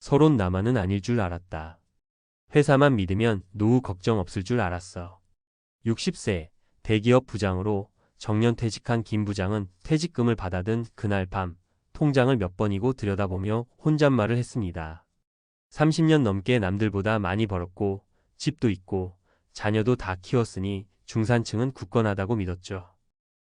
서론 나만은 아닐 줄 알았다. 회사만 믿으면 노후 걱정 없을 줄 알았어. 60세 대기업 부장으로 정년 퇴직한 김 부장은 퇴직금을 받아든 그날 밤 통장을 몇 번이고 들여다보며 혼잣말을 했습니다. 30년 넘게 남들보다 많이 벌었고 집도 있고 자녀도 다 키웠으니 중산층은 굳건하다고 믿었죠.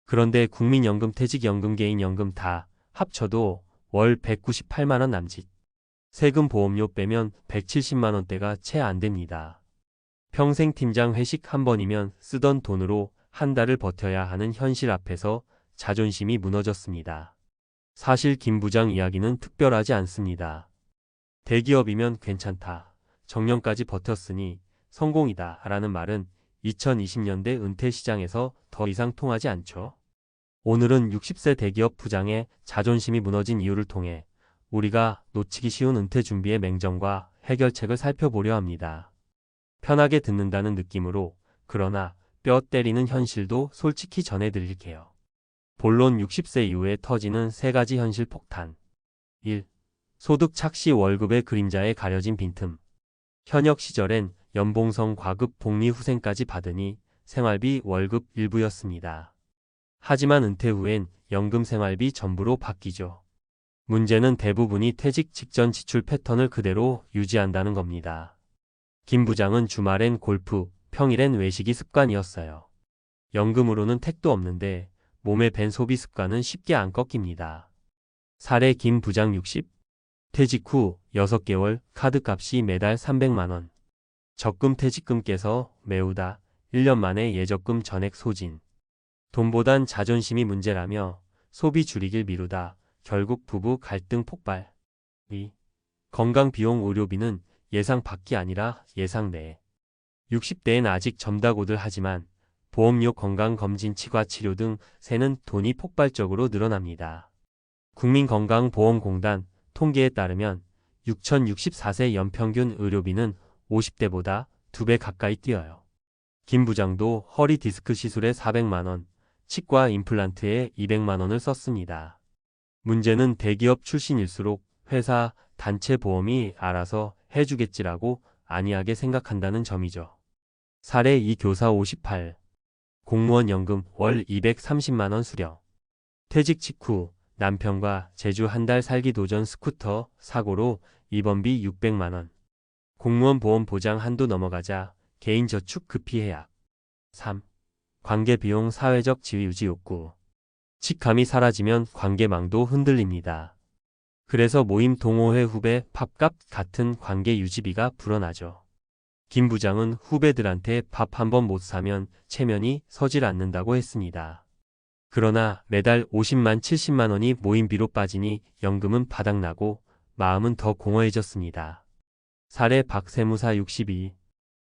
그런데 국민연금, 퇴직연금, 개인연금 다 합쳐도 월 198만 원 남짓. 세금 보험료 빼면 170만 원대가 채 안 됩니다. 평생 팀장 회식 한 번이면 쓰던 돈으로 한 달을 버텨야 하는 현실 앞에서 자존심이 무너졌습니다. 사실 김 부장 이야기는 특별하지 않습니다. 대기업이면 괜찮다. 정년까지 버텼으니 성공이다 라는 말은 2020년대 은퇴 시장에서 더 이상 통하지 않죠. 오늘은 60세 대기업 부장의 자존심이 무너진 이유를 통해 우리가 놓치기 쉬운 은퇴 준비의 맹점과 해결책을 살펴보려 합니다. 편하게 듣는다는 느낌으로, 그러나 뼈 때리는 현실도 솔직히 전해드릴게요. 본론 60세 이후에 터지는 세 가지 현실 폭탄. 1. 소득 착시, 월급의 그림자에 가려진 빈틈. 현역 시절엔 연봉성 과급 복리후생까지 받으니 생활비 월급 일부였습니다. 하지만 은퇴 후엔 연금 생활비 전부로 바뀌죠. 문제는 대부분이 퇴직 직전 지출 패턴을 그대로 유지한다는 겁니다. 김 부장은 주말엔 골프, 평일엔 외식이 습관이었어요. 연금으로는 택도 없는데 몸에 밴 소비 습관은 쉽게 안 꺾입니다. 사례 김 부장 60. 퇴직 후 6개월 카드값이 매달 300만 원. 적금 퇴직금 깨서 메우다 1년 만에 예적금 전액 소진. 돈보단 자존심이 문제라며 소비 줄이길 미루다 결국 부부 갈등 폭발. 2. 건강 비용, 의료비는 예상 밖이 아니라 예상 내. 60대엔 아직 젊다고들 하지만 보험료, 건강검진, 치과치료 등 새는 돈이 폭발적으로 늘어납니다. 국민건강보험공단 통계에 따르면 6,064세 연평균 의료비는 50대보다 2배 가까이 뛰어요. 김 부장도 허리 디스크 시술에 400만 원, 치과 임플란트에 200만 원을 썼습니다. 문제는 대기업 출신일수록 회사, 단체 보험이 알아서 해주겠지라고 안이하게 생각한다는 점이죠. 사례 2. 교사 58. 공무원 연금 월 230만 원 수령. 퇴직 직후 남편과 제주 한 달 살기 도전 스쿠터 사고로 입원비 600만 원. 공무원 보험 보장 한도 넘어가자 개인저축 급히 해약. 3. 관계비용, 사회적 지위 유지 욕구. 직감이 사라지면 관계망도 흔들립니다. 그래서 모임, 동호회, 후배, 밥값 같은 관계 유지비가 불어나죠. 김 부장은 후배들한테 밥 한 번 못 사면 체면이 서질 않는다고 했습니다. 그러나 매달 50만 70만 원이 모임비로 빠지니 연금은 바닥나고 마음은 더 공허해졌습니다. 사례 박 세무사 62.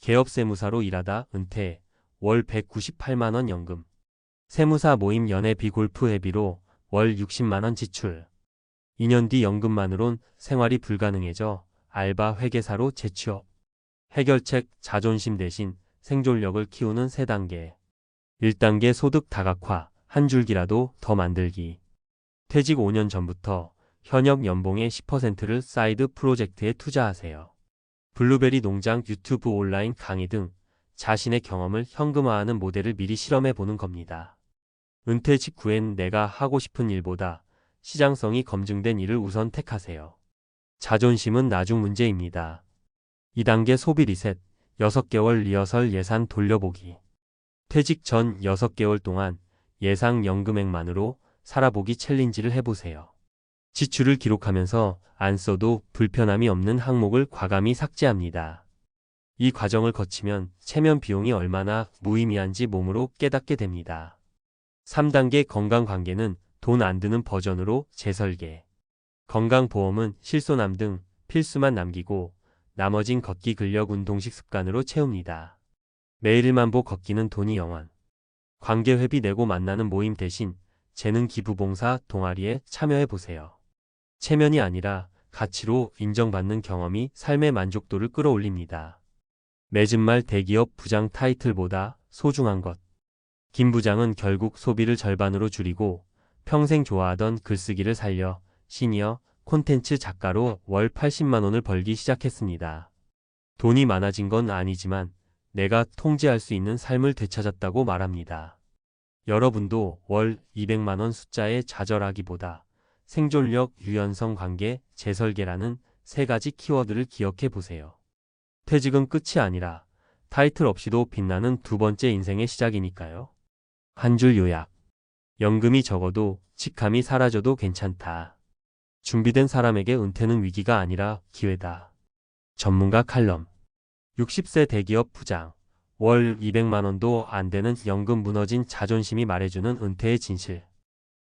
개업세무사로 일하다 은퇴, 월 198만 원 연금. 세무사 모임, 연회비, 골프 회비로 월 60만 원 지출. 2년 뒤 연금만으론 생활이 불가능해져 알바 회계사로 재취업. 해결책, 자존심 대신 생존력을 키우는 3단계. 1단계 소득 다각화, 한 줄기라도 더 만들기. 퇴직 5년 전부터 현역 연봉의 10%를 사이드 프로젝트에 투자하세요. 블루베리 농장, 유튜브, 온라인 강의 등 자신의 경험을 현금화하는 모델을 미리 실험해 보는 겁니다. 은퇴 직후엔 내가 하고 싶은 일보다 시장성이 검증된 일을 우선 택하세요. 자존심은 나중 문제입니다. 2단계 소비 리셋, 6개월 리허설 예산 돌려보기. 퇴직 전 6개월 동안 예상 연금액만으로 살아보기 챌린지를 해보세요. 지출을 기록하면서 안 써도 불편함이 없는 항목을 과감히 삭제합니다. 이 과정을 거치면 체면 비용이 얼마나 무의미한지 몸으로 깨닫게 됩니다. 3단계 건강관계는 돈 안 드는 버전으로 재설계. 건강보험은 실손암 등 필수만 남기고 나머진 걷기, 근력, 운동식 습관으로 채웁니다. 매일 1만 보 걷기는 돈이 영원. 관계 회비 내고 만나는 모임 대신 재능 기부, 봉사, 동아리에 참여해보세요. 체면이 아니라 가치로 인정받는 경험이 삶의 만족도를 끌어올립니다. 맺은 말, 대기업 부장 타이틀보다 소중한 것. 김 부장은 결국 소비를 절반으로 줄이고 평생 좋아하던 글쓰기를 살려 시니어 콘텐츠 작가로 월 80만 원을 벌기 시작했습니다. 돈이 많아진 건 아니지만 내가 통제할 수 있는 삶을 되찾았다고 말합니다. 여러분도 월 200만 원 숫자에 좌절하기보다 생존력, 유연성, 관계, 재설계라는 세 가지 키워드를 기억해 보세요. 퇴직은 끝이 아니라 타이틀 없이도 빛나는 두 번째 인생의 시작이니까요. 한 줄 요약. 연금이 적어도 직함이 사라져도 괜찮다. 준비된 사람에게 은퇴는 위기가 아니라 기회다. 전문가 칼럼. 60세 대기업 부장. 월 200만 원도 안 되는 연금 무너진 자존심이 말해주는 은퇴의 진실.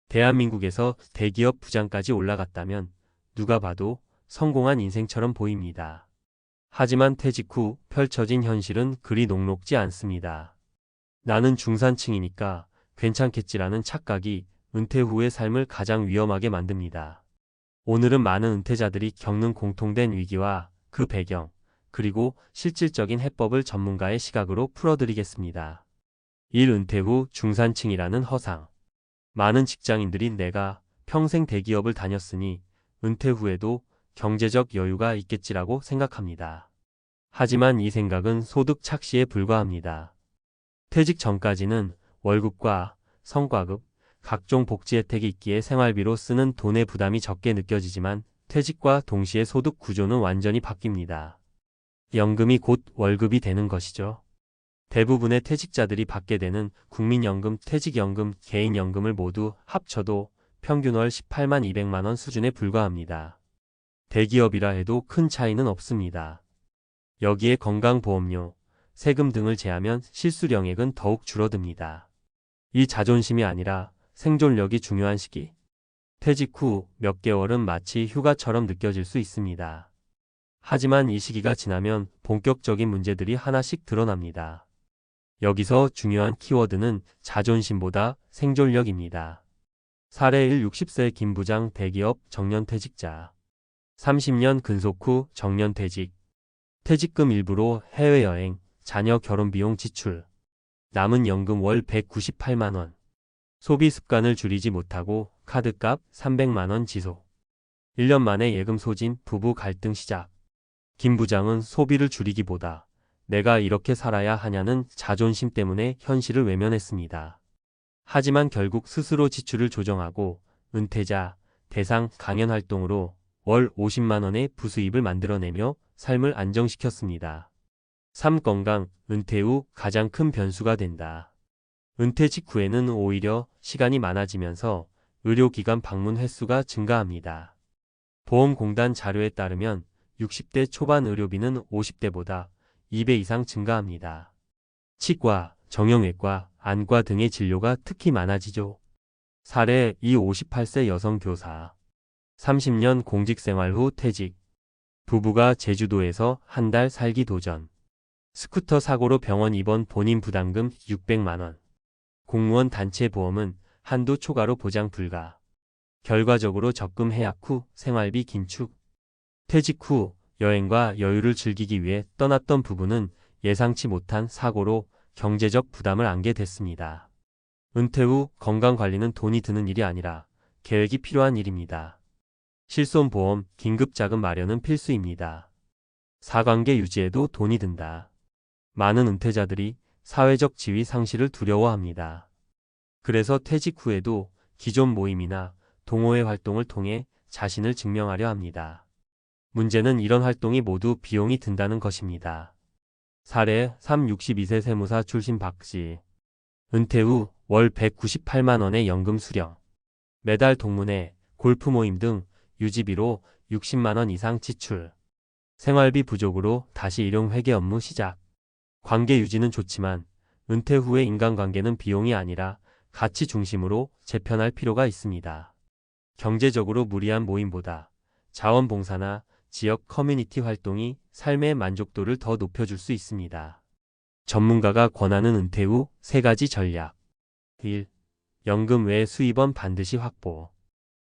대한민국에서 대기업 부장까지 올라갔다면 누가 봐도 성공한 인생처럼 보입니다. 하지만 퇴직 후 펼쳐진 현실은 그리 녹록지 않습니다. 나는 중산층이니까 괜찮겠지라는 착각이 은퇴 후의 삶을 가장 위험하게 만듭니다. 오늘은 많은 은퇴자들이 겪는 공통된 위기와 그 배경, 그리고 실질적인 해법을 전문가의 시각으로 풀어드리겠습니다. 1. 은퇴 후 중산층이라는 허상. 많은 직장인들이 내가 평생 대기업을 다녔으니 은퇴 후에도 경제적 여유가 있겠지라고 생각합니다. 하지만 이 생각은 소득 착시에 불과합니다. 퇴직 전까지는 월급과 성과급, 각종 복지 혜택이 있기에 생활비로 쓰는 돈의 부담이 적게 느껴지지만 퇴직과 동시에 소득 구조는 완전히 바뀝니다. 연금이 곧 월급이 되는 것이죠. 대부분의 퇴직자들이 받게 되는 국민연금, 퇴직연금, 개인연금을 모두 합쳐도 평균 월 18만 200만 원 수준에 불과합니다. 대기업이라 해도 큰 차이는 없습니다. 여기에 건강보험료, 세금 등을 제하면 실수령액은 더욱 줄어듭니다. 이 자존심이 아니라 생존력이 중요한 시기. 퇴직 후 몇 개월은 마치 휴가처럼 느껴질 수 있습니다. 하지만 이 시기가 지나면 본격적인 문제들이 하나씩 드러납니다. 여기서 중요한 키워드는 자존심보다 생존력입니다. 사례 1. 60세 김 부장 대기업 정년퇴직자. 30년 근속 후 정년퇴직. 퇴직금 일부로 해외여행, 자녀 결혼비용 지출. 남은 연금 월 198만 원. 소비 습관을 줄이지 못하고 카드값 300만 원 지속. 1년 만에 예금 소진, 부부 갈등 시작. 김 부장은 소비를 줄이기보다 내가 이렇게 살아야 하냐는 자존심 때문에 현실을 외면했습니다. 하지만 결국 스스로 지출을 조정하고 은퇴자, 대상 강연 활동으로 월 50만 원의 부수입을 만들어내며 삶을 안정시켰습니다. 3. 건강, 은퇴 후 가장 큰 변수가 된다. 은퇴 직후에는 오히려 시간이 많아지면서 의료기관 방문 횟수가 증가합니다. 보험공단 자료에 따르면 60대 초반 의료비는 50대보다 2배 이상 증가합니다. 치과, 정형외과, 안과 등의 진료가 특히 많아지죠. 사례 2. 58세 여성 교사. 30년 공직생활 후 퇴직. 부부가 제주도에서 한 달 살기 도전. 스쿠터 사고로 병원 입원, 본인 부담금 600만 원. 공무원 단체 보험은 한도 초과로 보장 불가. 결과적으로 적금 해약 후 생활비 긴축. 퇴직 후 여행과 여유를 즐기기 위해 떠났던 부부는 예상치 못한 사고로 경제적 부담을 안게 됐습니다. 은퇴 후 건강관리는 돈이 드는 일이 아니라 계획이 필요한 일입니다. 실손보험, 긴급자금 마련은 필수입니다. 사관계 유지에도 돈이 든다. 많은 은퇴자들이 사회적 지위 상실을 두려워합니다. 그래서 퇴직 후에도 기존 모임이나 동호회 활동을 통해 자신을 증명하려 합니다. 문제는 이런 활동이 모두 비용이 든다는 것입니다. 사례 3. 62세 세무사 출신 박씨. 은퇴 후 월 198만 원의 연금 수령. 매달 동문회, 골프 모임 등 유지비로 60만 원 이상 지출. 생활비 부족으로 다시 일용회계 업무 시작. 관계 유지는 좋지만 은퇴 후의 인간관계는 비용이 아니라 가치 중심으로 재편할 필요가 있습니다. 경제적으로 무리한 모임보다 자원봉사나 지역 커뮤니티 활동이 삶의 만족도를 더 높여줄 수 있습니다. 전문가가 권하는 은퇴 후 세 가지 전략. 1. 연금 외 수입원 반드시 확보.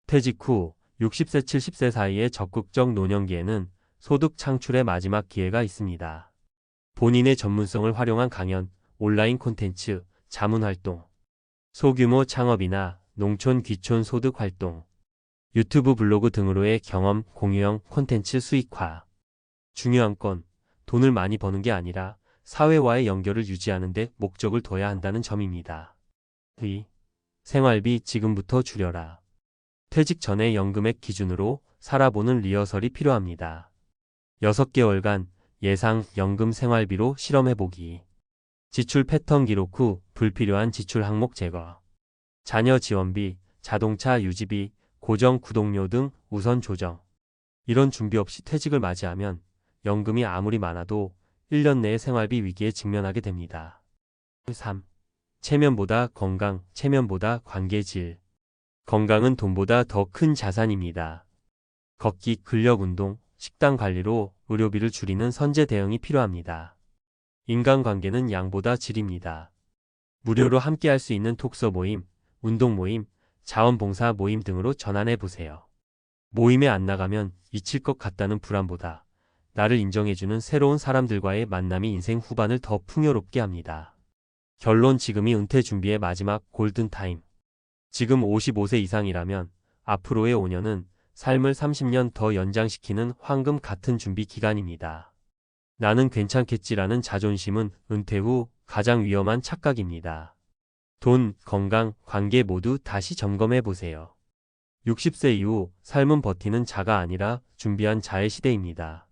퇴직 후 60세 70세 사이의 적극적 노년기에는 소득 창출의 마지막 기회가 있습니다. 본인의 전문성을 활용한 강연, 온라인 콘텐츠, 자문활동, 소규모 창업이나 농촌 귀촌 소득 활동. 유튜브 블로그 등으로의 경험 공유형 콘텐츠 수익화. 중요한 건 돈을 많이 버는 게 아니라 사회와의 연결을 유지하는 데 목적을 둬야 한다는 점입니다. 의. 생활비 지금부터 줄여라. 퇴직 전에 연금액 기준으로 살아보는 리허설이 필요합니다. 6개월간 예상 연금 생활비로 실험해보기. 지출 패턴 기록 후 불필요한 지출 항목 제거. 자녀 지원비, 자동차 유지비, 고정 구독료 등 우선 조정. 이런 준비 없이 퇴직을 맞이하면 연금이 아무리 많아도 1년 내에 생활비 위기에 직면하게 됩니다. 3. 체면보다 건강, 체면보다 관계질. 건강은 돈보다 더 큰 자산입니다. 걷기, 근력 운동, 식단 관리로 의료비를 줄이는 선제 대응이 필요합니다. 인간관계는 양보다 질입니다. 무료로 함께할 수 있는 독서 모임, 운동 모임, 자원봉사 모임 등으로 전환해 보세요. 모임에 안 나가면 잊힐 것 같다는 불안보다 나를 인정해주는 새로운 사람들과의 만남이 인생 후반을 더 풍요롭게 합니다. 결론 지금이 은퇴 준비의 마지막 골든타임. 지금 55세 이상이라면 앞으로의 5년은 삶을 30년 더 연장시키는 황금 같은 준비 기간입니다. 나는 괜찮겠지라는 자존심은 은퇴 후 가장 위험한 착각입니다. 돈, 건강, 관계 모두 다시 점검해 보세요. 60세 이후 삶은 버티는 자가 아니라 준비한 자의 시대입니다.